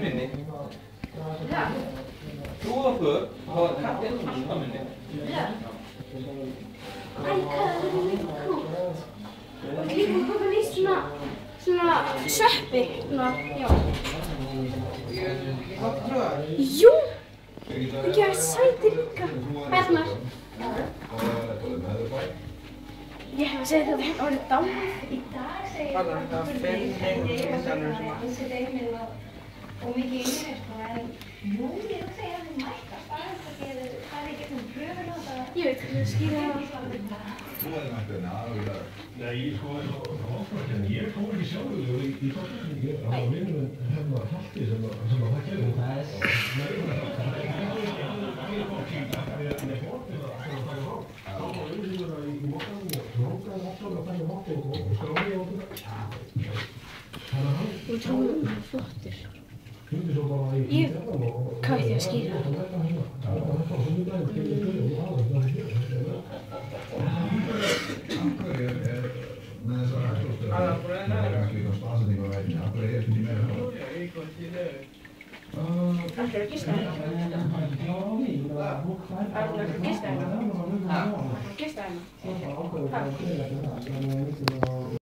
minni. Ja. Trúðu okkur, þá er kattinn alltaf minni. Ja. Æ, hvað er þetta líka krút? Og líka hvað er svona sveppi, svona, já. Ég mátti trúða það. Jú! Það gefur sæti líka. Hérna. Ég hef að segja þetta hérna orðið dáið. Í dag segir Hvað er þetta? 5 miljónir sem að... Og mikið yngri, sko, en jú, ég hugsa ég að þið mættast aðeins að þið farið í gegnum pröfuna og það... Ég veit hvað það skýra það. Þú hefði mættið henni aðeins. Nei, ég fór ekki sjálfur í tókningi. Það var vinnur hérna Halti sem það gerði. Það var yfirlega í móttanum og trókaði alltaf að taka móttanum og skráði á þetta. Þú trúið flottir. Ég Hvað ætti ég að skýra það? Með þessar hægstofstöður, það er ekki eitthvað staðsetning á veginn, af hverju ekki meira þá? Ætlar að gista hérna? Ætlar að gista hérna? Ætlar að gista hérna?